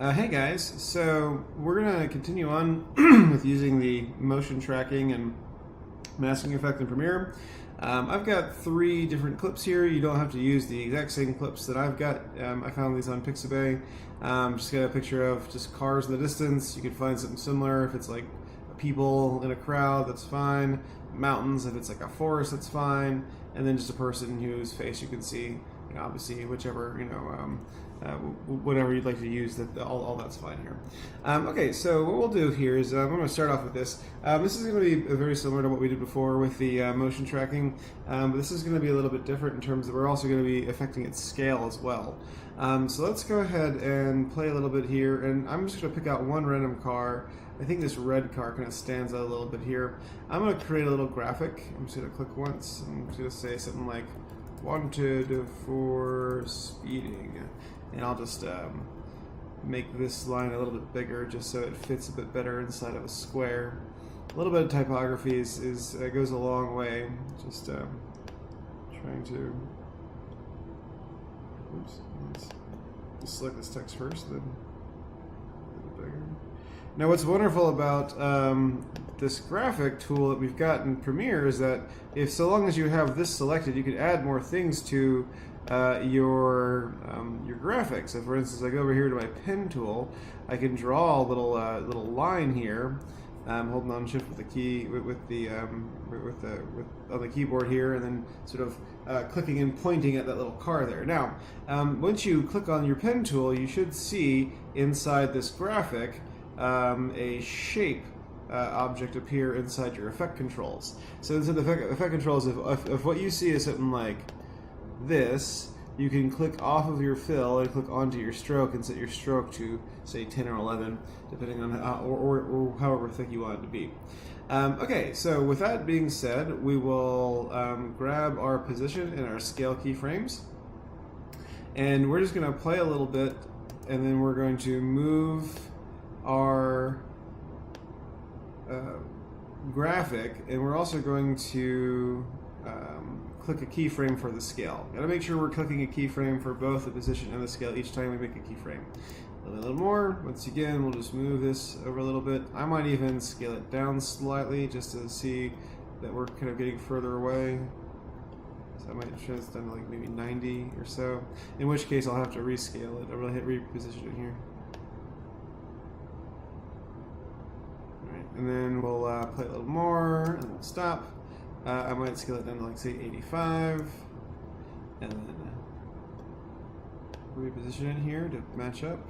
Hey guys, so we're going to continue on with using the motion tracking and masking effect in Premiere. I've got 3 different clips here. You don't have to use the exact same clips that I've got. I found these on Pixabay. Just got a picture of just cars in the distance. You can find something similar if it's like people in a crowd, that's fine. Mountains, if it's like a forest, that's fine. And then just a person whose face you can see. Obviously, whichever, whatever you'd like to use, all that's fine here. Okay, so what we'll do here is I'm going to start off with this. This is going to be very similar to what we did before with the motion tracking, but this is going to be a little bit different in terms of we're also going to be affecting its scale as well. So let's go ahead and play a little bit here, and I'm just going to pick out one random car. I think this red car kind of stands out a little bit here. I'm going to create a little graphic. I'm just going to click once. I'm just going to say something like wanted for speeding, and I'll just make this line a little bit bigger just so it fits a bit better inside of a square. A little bit of typography goes a long way. Just trying to let's select this text first, then a little bigger. Now what's wonderful about this graphic tool that we've got in Premiere is that if so long as you have this selected, you can add more things to your graphic. So for instance, I go over here to my pen tool, I can draw a little line here, holding on Shift with the key on the keyboard here, and then sort of clicking and pointing at that little car there. Now, once you click on your pen tool, you should see inside this graphic a shape object appear inside your effect controls. So inside the effect controls, if what you see is something like this, you can click off of your fill and click onto your stroke and set your stroke to, say, 10 or 11, depending on or however thick you want it to be. Okay, so with that being said, we will grab our position and our scale keyframes, and we're just going to play a little bit, and then we're going to move our graphic, and we're also going to click a keyframe for the scale. Got to make sure we're clicking a keyframe for both the position and the scale each time we make a keyframe. A little more. Once again, we'll just move this over a little bit. I might even scale it down slightly just to see that we're kind of getting further away. So I might try this down to like maybe 90 or so, in which case I'll have to rescale it. I'll hit reposition it here. And then we'll play a little more, and we'll stop. I might scale it down to like say 85, and then reposition it here to match up.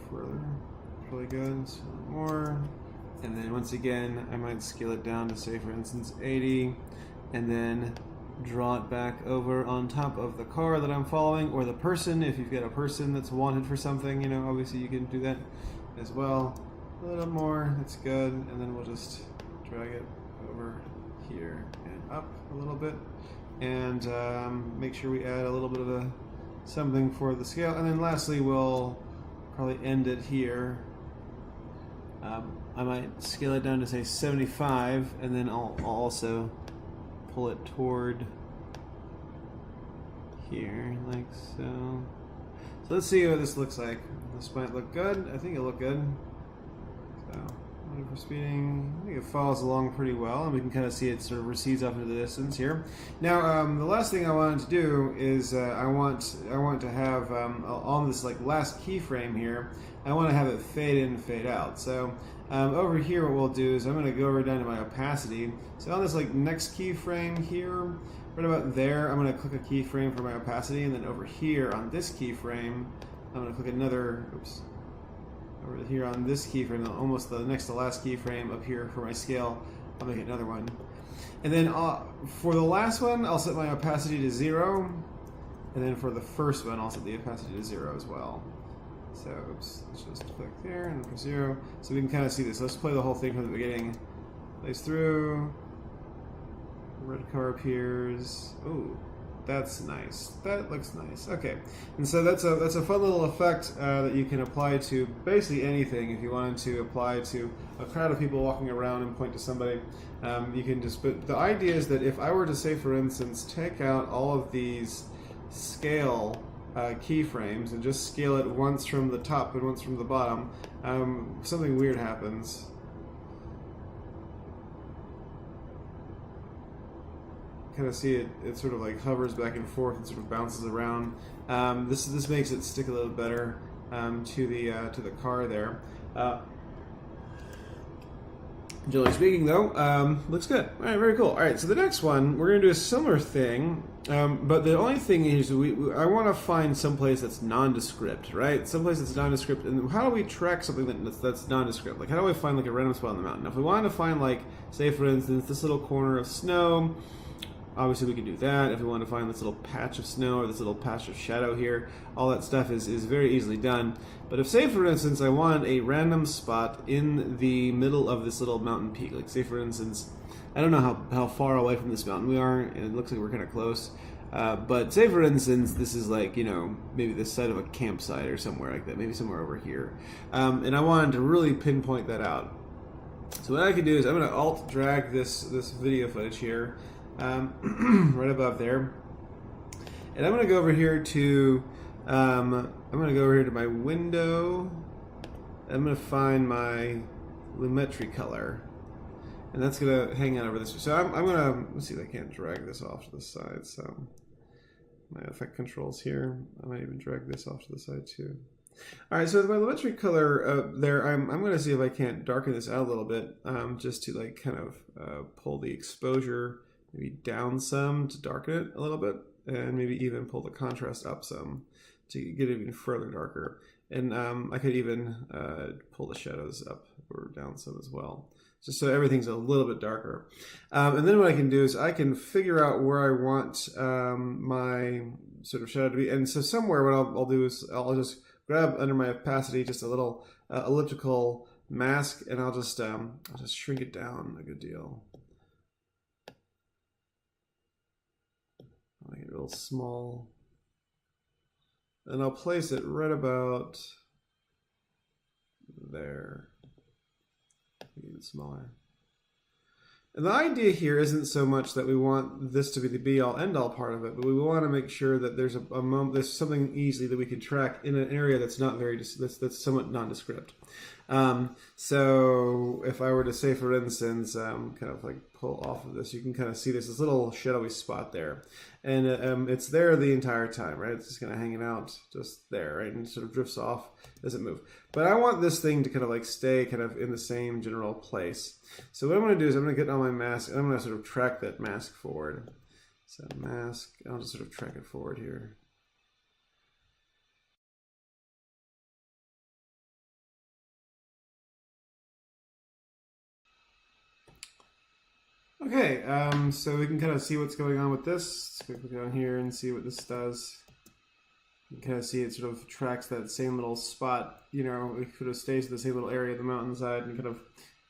Further, really good. So a little more, and then once again, I might scale it down to say, for instance, 80, and then draw it back over on top of the car that I'm following, or the person. If you've got a person that's wanted for something, obviously you can do that as well. A little more, that's good, and then we'll just drag it over here and up a little bit, and make sure we add a little bit of something for the scale, and then lastly we'll probably end it here. I might scale it down to say 75, and then I'll also pull it toward here, like so. So let's see what this looks like. This might look good. I think it'll look good. So, for speeding, I think it follows along pretty well, and we can kind of see it sort of recedes off into the distance here. Now, the last thing I wanted to do is I want to have on this like last keyframe here, I want to have it fade in, fade out. So over here, what we'll do is I'm going to go right down to my opacity. So on this like next keyframe here, right about there, I'm going to click a keyframe for my opacity, and then over here on this keyframe, I'm going to click another. Oops. Over here on this keyframe, almost the next to last keyframe up here for my scale, I'll make another one. And then for the last one, I'll set my opacity to 0. And then for the first one, I'll set the opacity to 0 as well. So, oops, let's just click there and for 0. So we can kind of see this. Let's play the whole thing from the beginning. Plays through. Red car appears. Ooh. That's nice. That looks nice. Okay, and so that's a fun little effect that you can apply to basically anything. If you wanted to apply to a crowd of people walking around and point to somebody, you can just. But the idea is that if I were to say, for instance, take out all of these scale keyframes and just scale it once from the top and once from the bottom, something weird happens. Kind of see it sort of like hovers back and forth and sort of bounces around. This makes it stick a little better to the car there. Generally speaking, though, looks good. All right, very cool. All right, so the next one, we're going to do a similar thing, but the only thing is I want to find someplace that's nondescript, right? Someplace that's nondescript, and how do we track something that's nondescript? Like, how do I find like a random spot on the mountain? Now, if we wanted to find like, say for instance, this little corner of snow, obviously we can do that. If we want to find this little patch of snow or this little patch of shadow here, all that stuff is very easily done. But if, say for instance, I want a random spot in the middle of this little mountain peak, like say for instance, I don't know how far away from this mountain we are, and it looks like we're kind of close, but say for instance, this is like, you know, maybe the site of a campsite or somewhere like that, maybe somewhere over here, and I wanted to really pinpoint that out. So what I can do is I'm going to alt drag this video footage here, right above there, and I'm going to go over here to my window. I'm going to find my Lumetri color, and that's going to hang out over this. So I'm going to, let's see if I can't drag this off to the side. So my effect controls here, I might even drag this off to the side too. All right, so with my Lumetri color there, I'm going to see if I can't darken this out a little bit, just to like kind of pull the exposure maybe down some to darken it a little bit, and maybe even pull the contrast up some to get it even further darker. And I could even pull the shadows up or down some as well, just so everything's a little bit darker. And then what I can do is I can figure out where I want my sort of shadow to be. And so somewhere what I'll do is I'll just grab under my opacity just a little elliptical mask, and I'll just shrink it down a good deal. I'll make it real small, and I'll place it right about there, even smaller. And the idea here isn't so much that we want this to be the be-all, end-all part of it, but we want to make sure that there's there's something easily that we can track in an area that's not that's somewhat nondescript. So if I were to say, for instance, kind of like pull off of this, you can kind of see there's this little shadowy spot there, and it's there the entire time, right? It's just kind of hanging out just there, right? And it sort of drifts off, doesn't move. But I want this thing to kind of like stay kind of in the same general place. So what I'm going to do is I'm going to get on my mask, and I'm going to sort of track that mask forward. So mask, I'll just sort of track it forward here. Okay, so we can kind of see what's going on with this. Let's click down here and see what this does. You can kind of see it sort of tracks that same little spot, you know, it sort of stays in the same little area of the mountainside and kind of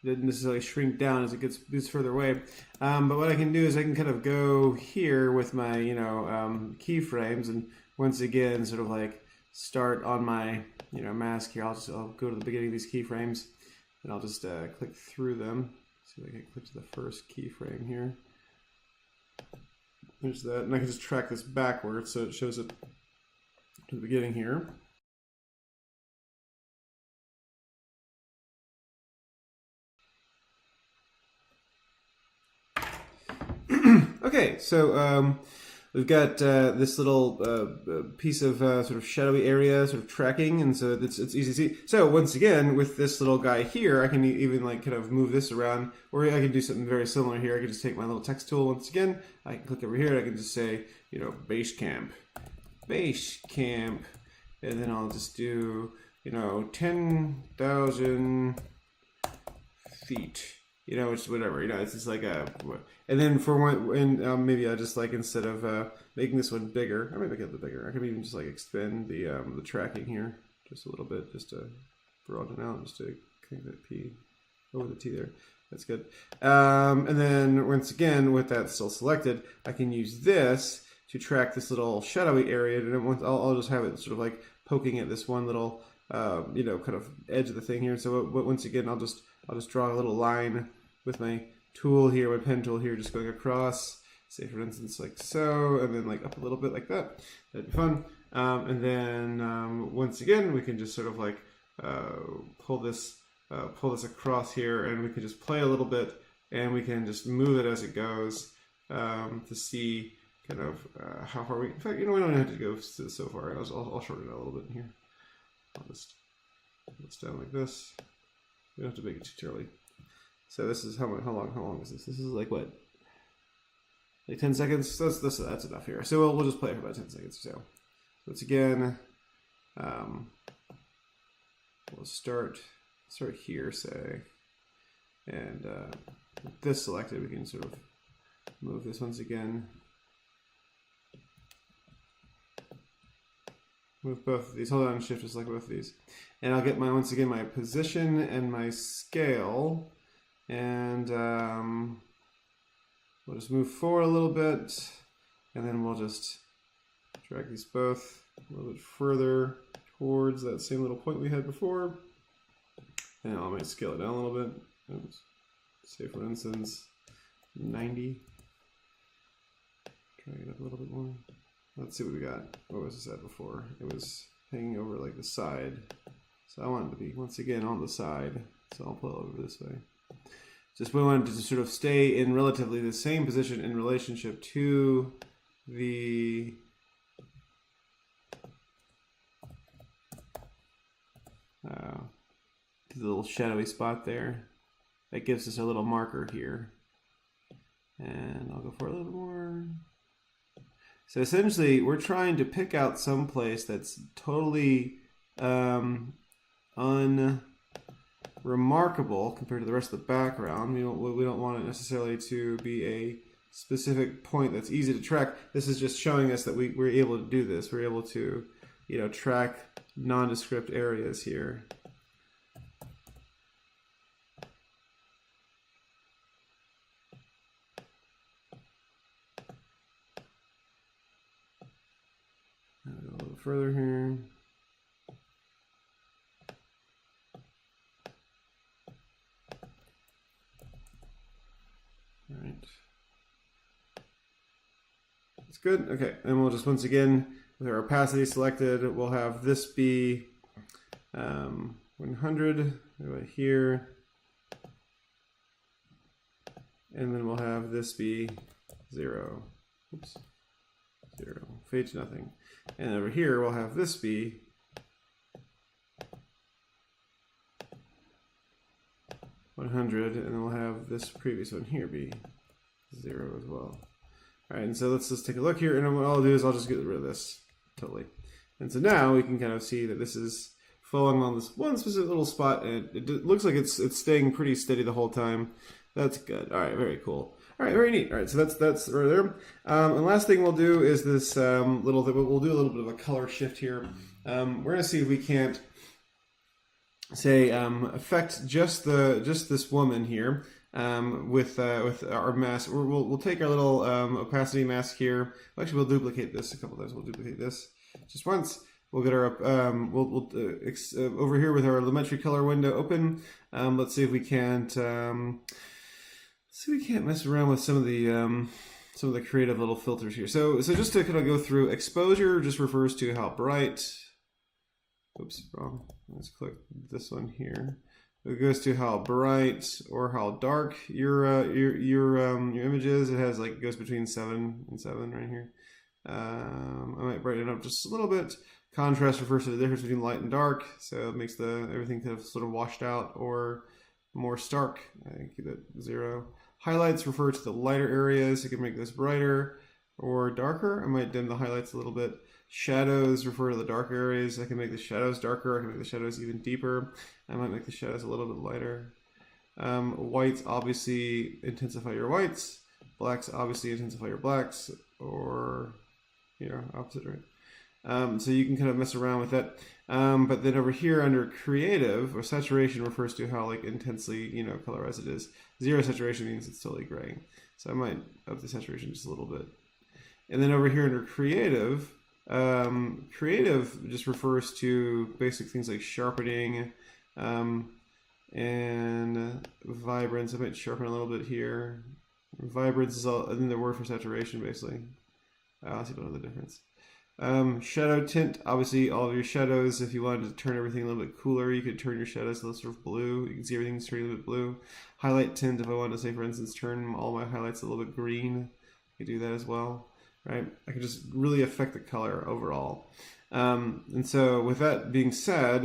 didn't necessarily shrink down as it gets further away. But what I can do is I can kind of go here with my, you know, keyframes, and once again sort of like start on my, you know, mask here. I'll go to the beginning of these keyframes, and I'll just click through them. See if I can click to the first keyframe here. There's that, and I can just track this backwards so it shows it to the beginning here. Okay, so we've got this little piece of sort of shadowy area, sort of tracking, and so it's easy to see. So once again, with this little guy here, I can even like kind of move this around, or I can do something very similar here. I can just take my little text tool once again. I can click over here. I can just say, you know, base camp, and then I'll just do, you know, 10,000 feet. You know, it's whatever, you know, it's just like a, and then for one, and maybe I just like, instead of making this one bigger, I might make it a bit bigger. I can even just like expand the tracking here just a little bit, just to broaden out, just to click that P over the T there. That's good. And then once again, with that still selected, I can use this to track this little shadowy area, and I'll just have it sort of like poking at this one little, you know, kind of edge of the thing here. So once again, I'll just draw a little line with my tool here, my pen tool here, just going across, say for instance like so, and then like up a little bit like that. That'd be fun. And then once again, we can just sort of like pull this across here, and we can just play a little bit, and we can just move it as it goes to see kind of how far we. In fact, we don't have to go so far. I'll shorten it a little bit here. I'll just put this down like this. We don't have to make it too terribly. So this is how long is this? This is like what? Like 10 seconds? That's enough here. So we'll just play it for about 10 seconds or so. So once again, we'll start here, say, and with this selected, we can sort of move this once again. Move both of these. Hold on, shift to select both of these, and I'll get once again my position and my scale, and we'll just move forward a little bit, and then we'll just drag these both a little bit further towards that same little point we had before. And I might scale it down a little bit. Oops. Say for instance, 90. Drag it up a little bit more. Let's see what we got. What was this at before? It was hanging over like the side. So I want it to be once again on the side. So I'll pull it over this way. Just we wanted to sort of stay in relatively the same position in relationship to the little shadowy spot there. That gives us a little marker here. And I'll go for a little bit more. So essentially, we're trying to pick out some place that's totally unremarkable compared to the rest of the background. We don't want it necessarily to be a specific point that's easy to track. This is just showing us that we're able to do this. We're able to, track nondescript areas here. A little further here. All right. That's good. Okay, and we'll just once again, with our opacity selected, we'll have this be 100 right here, and then we'll have this be 0. Oops. 0. Fade to nothing. And over here, we'll have this be 100, and then we'll have this previous one here be 0 as well. All right, and so let's just take a look here, and what I'll do is I'll just get rid of this totally. And so now we can kind of see that this is falling on this one specific little spot, and it looks like it's staying pretty steady the whole time. That's good. All right, very cool. All right, very neat. All right, so that's right there. And last thing we'll do is this we'll do a little bit of a color shift here. We're gonna see if we can't say affect just this woman here with our mask. We'll take our little opacity mask here. Actually, we'll duplicate this a couple times. We'll duplicate this just once. We'll get our over here with our Lumetri color window open. Let's see if we can't. So we can't mess around with some of the creative little filters here. So just to kind of go through, exposure just refers to how bright. Oops, wrong. Let's click this one here. It goes to how bright or how dark your image is. It has like goes between 7 and 7 right here. I might brighten it up just a little bit. Contrast refers to the difference between light and dark, so it makes everything kind of sort of washed out or more stark. I keep it 0. Highlights refer to the lighter areas. You can make this brighter or darker. I might dim the highlights a little bit. Shadows refer to the dark areas. I can make the shadows darker. I can make the shadows even deeper. I might make the shadows a little bit lighter. Whites obviously intensify your whites. Blacks obviously intensify your blacks, or opposite, right? So you can kind of mess around with that. But then over here under creative, or saturation refers to how like intensely colorized it is. 0 saturation means it's totally gray. So I might up the saturation just a little bit. And then over here under creative, creative just refers to basic things like sharpening and vibrance. I might sharpen a little bit here. Vibrance is the word for saturation, basically. I honestly don't know the difference. Shadow tint, obviously all of your shadows, if you wanted to turn everything a little bit cooler, you could turn your shadows a little sort of blue. You can see everything's turning a little bit blue. Highlight tint, if I wanted to say, for instance, turn all my highlights a little bit green, you can do that as well, right? I can just really affect the color overall. And so with that being said,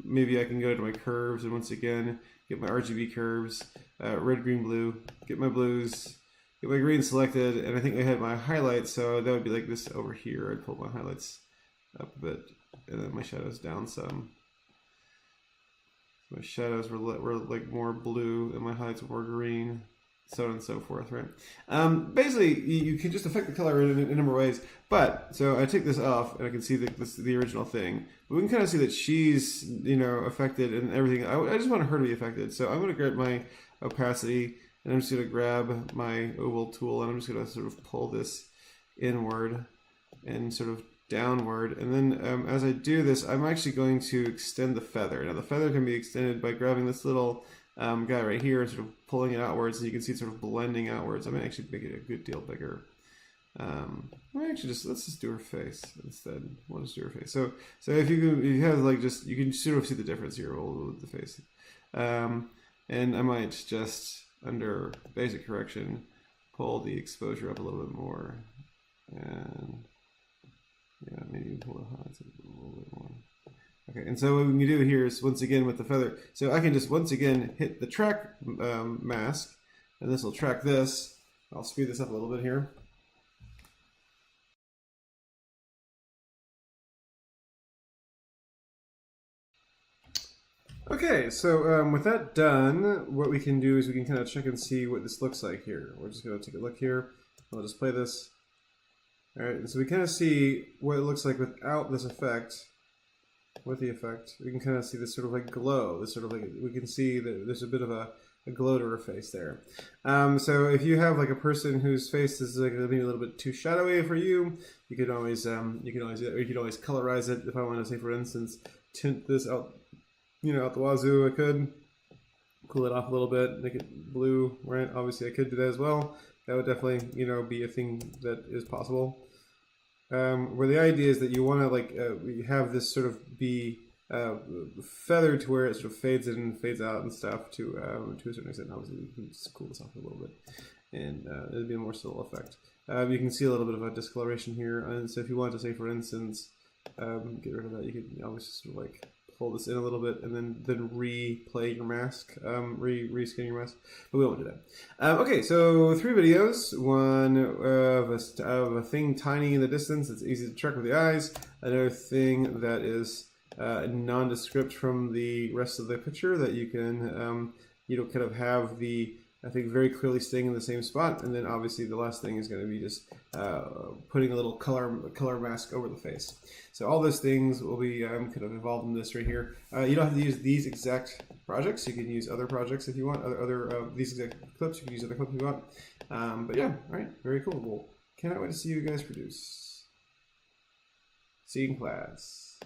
maybe I can go to my curves and once again, get my RGB curves, red, green, blue, get my blues, get my green selected, and I think I had my highlights, so that would be like this over here. I'd pull my highlights up a bit, and then my shadows down some. My shadows were like more blue, and my highlights were more green, so on and so forth, right? Basically, you can just affect the color in a number of ways. But, so I take this off, and I can see the original thing. But we can kind of see that she's, affected and everything. I just want her to be affected. So I'm going to grab my opacity, and I'm just going to grab my oval tool, and I'm just going to sort of pull this inward and sort of downward. And then as I do this, I'm actually going to extend the feather. Now the feather can be extended by grabbing this little guy right here and sort of pulling it outwards, and you can see it sort of blending outwards. I'm going to actually make it a good deal bigger. Let's just do her face instead. We'll just do her face. So if you have like you can sort of see the difference here with the face. And I might just, under basic correction, pull the exposure up a little bit more. And yeah, maybe pull the highlights up a little bit more. Okay, and so what we can do here is, once again with the feather, so I can just once again hit the track mask, and this will track this. I'll speed this up a little bit here. Okay, so with that done, what we can do is we can kind of check and see what this looks like here. We're just going to take a look here. I'll just play this. All right, and so we kind of see what it looks like without this effect. With the effect, we can kind of see this sort of like glow. This sort of like, we can see that there's a bit of a glow to her face there. So if you have like a person whose face is like maybe a little bit too shadowy for you, you can always do that, or you can always colorize it. If I want to say, for instance, tint this out, out the wazoo, I could cool it off a little bit, make it blue, right? Obviously, I could do that as well. That would definitely, be a thing that is possible. Where the idea is that you want to have this sort of be feathered to where it sort of fades in and fades out and stuff to a certain extent. Obviously, you can just cool this off a little bit, and it'll be a more subtle effect. You can see a little bit of a discoloration here, and so if you want to say, for instance, get rid of that, you can obviously sort of like pull this in a little bit and then replay your mask, reskin your mask, but we won't do that. Okay, so 3 videos. One of a thing tiny in the distance that's easy to track with the eyes. Another thing that is nondescript from the rest of the picture that you can kind of have the, I think, very clearly staying in the same spot. And then obviously the last thing is going to be just putting a little color mask over the face. So all those things will be kind of involved in this right here. You don't have to use these exact projects. You can use other projects if you want, these exact clips. You can use other clips if you want. But yeah, all right, very cool. Well, cannot wait to see you guys produce. See you in class.